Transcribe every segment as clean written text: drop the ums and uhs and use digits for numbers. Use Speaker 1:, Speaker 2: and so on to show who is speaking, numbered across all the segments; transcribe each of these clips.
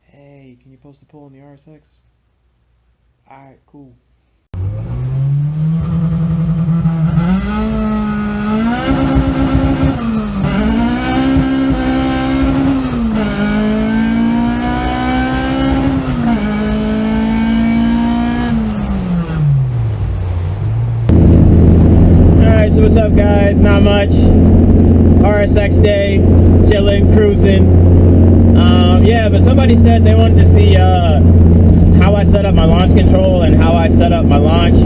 Speaker 1: Hey, can you post the poll in the RSX? Alright, cool.
Speaker 2: Alright, so what's up, guys? Not much. RSX day, chilling, cruising. Yeah, but somebody said they wanted to see how I set up my launch control and how I set up my launch.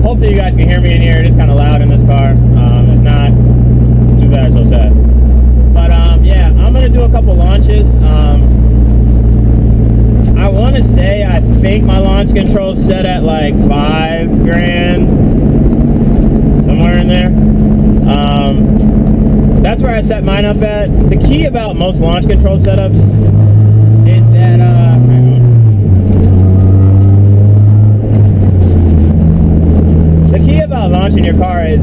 Speaker 2: Hopefully you guys can hear me in here. It is kind of loud in this car. If not, too bad, so sad. But yeah, I'm going to do a couple launches. I want to say I think my launch control is set at like $5 grand, somewhere in there. That's where I set mine up at. The key about most launch control setups is that, the key about launching your car is,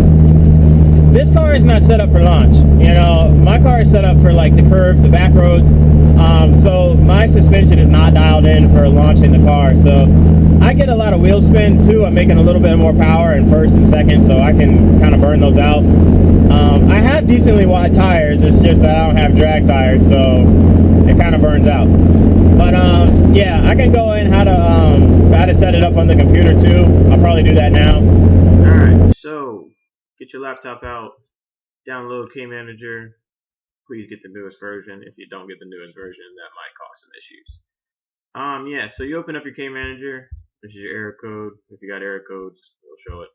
Speaker 2: this car is not set up for launch. You know, my car is set up for like the curves, the back roads. So my suspension is not dialed in for launching the car. So I get a lot of wheel spin too. I'm making a little bit more power in first and second, so I can kind of burn those out. I have decently wide tires. It's just that I don't have drag tires, so it kind of burns out. But yeah, I can go in how to set it up on the computer too. I'll probably do that now.
Speaker 3: Alright, so get your laptop out, download KManager. Please get the newest version. If you don't get the newest version, that might cause some issues. Yeah, so you open up your KManager, which is your error code. If you got error codes, it'll show it.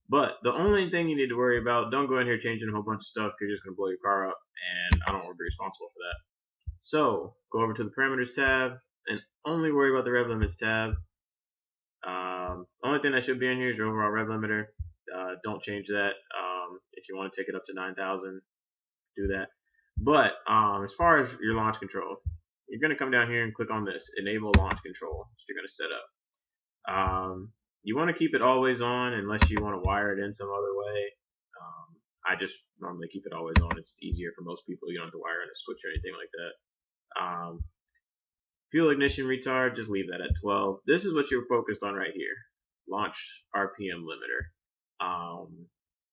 Speaker 3: But the only thing you need to worry about, don't go in here changing a whole bunch of stuff because you're just going to blow your car up, and I don't want to be responsible for that. So, go over to the parameters tab, and only worry about the rev limits tab. Only thing that should be in here is your overall rev limiter. Don't change that. If you want to take it up to 9,000, do that. But as far as your launch control, you're going to come down here and click on this, Enable Launch Control, which you're going to set up. You want to keep it always on unless you want to wire it in some other way. I just normally keep it always on. It's easier for most people. You don't have to wire in a switch or anything like that. Fuel ignition retard, just leave that at 12. This is what you're focused on right here. Launch RPM limiter.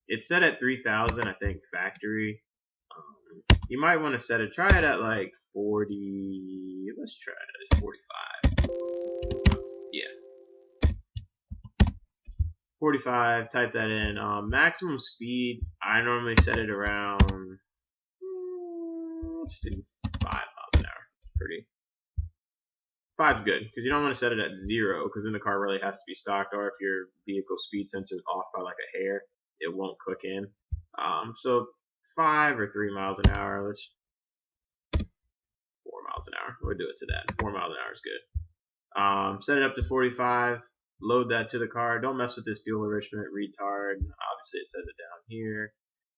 Speaker 3: It's set at 3,000, I think, factory. You might want to set it, try it at like 40, let's try it at 45. Yeah. 45, type that in. Maximum speed, I normally set it around, let's do 5 miles an hour. Pretty. 5's good, because you don't want to set it at 0, because then the car really has to be stocked, or if your vehicle speed sensor is off by like a hair, it won't click in. So 5 or 3 miles an hour, let's 4 miles an hour. We'll do it to that. 4 miles an hour is good. Set it up to 45. Load that to the car. Don't mess with this fuel enrichment retard. Obviously, it says it down here.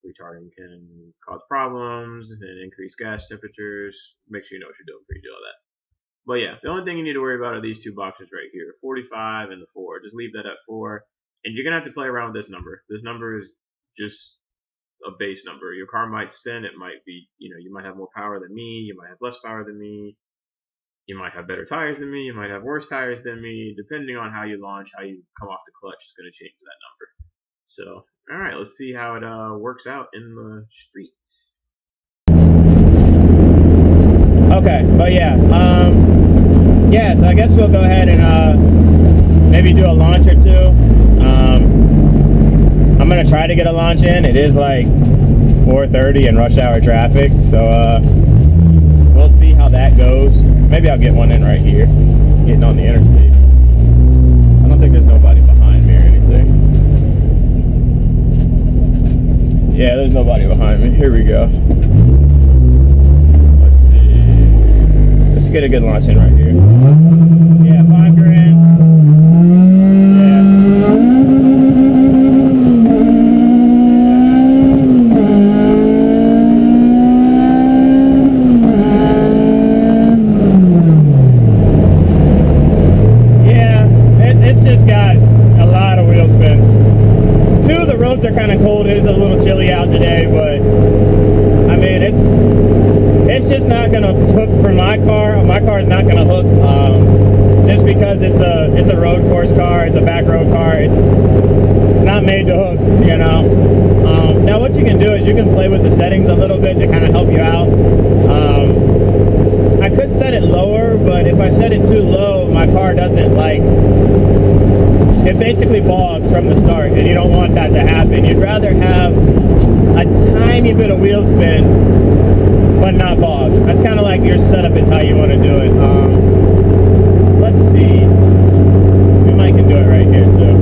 Speaker 3: Retarding can cause problems and increase gas temperatures. Make sure you know what you're doing before you do all that. But yeah, the only thing you need to worry about are these two boxes right here, 45 and the 4. Just leave that at 4. And you're going to have to play around with this number. This number is just a base number. Your car might spin. It might be, you might have more power than me. You might have less power than me. You might have better tires than me. You might have worse tires than me. Depending on how you launch, how you come off the clutch is going to change that number. So, alright, let's see how it works out in the streets.
Speaker 2: Okay, but yeah, yeah, so I guess we'll go ahead and maybe do a launch or two. I'm going to try to get a launch in. It is like 4:30 in rush hour traffic, so we'll see how that goes. Maybe I'll get one in right here, getting on the interstate. I don't think there's nobody behind me or anything. Yeah, there's nobody behind me. Here we go. Let's see. Let's get a good launch in right here. Yeah, $5 grand. Yeah. it is a little chilly out today, but I mean it's just not gonna hook for my car. My car is not gonna hook just because it's a road course car. It's a back road car. It's not made to hook, you know. Now what you can do is you can play with the settings a little bit to kind of help you out. I could set it lower, but if I set it too low, my car doesn't like. It basically bogs from the start, and you don't want that to happen. You'd rather have a tiny bit of wheel spin, but not bog. That's kind of like your setup is how you want to do it. Let's see. We might can do it right here too.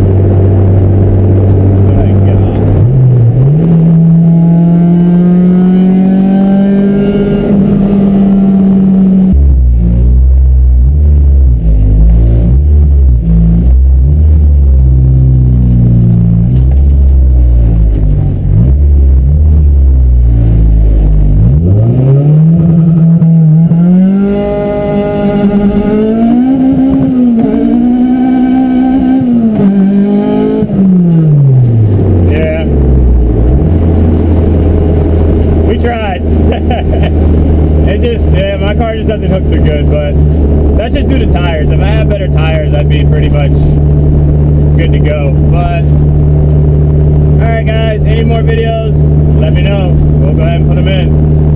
Speaker 2: My car just doesn't hook too good, but that's just due to tires. If I had better tires, I'd be pretty much good to go. But alright guys, any more videos, let me know. We'll go ahead and put them in.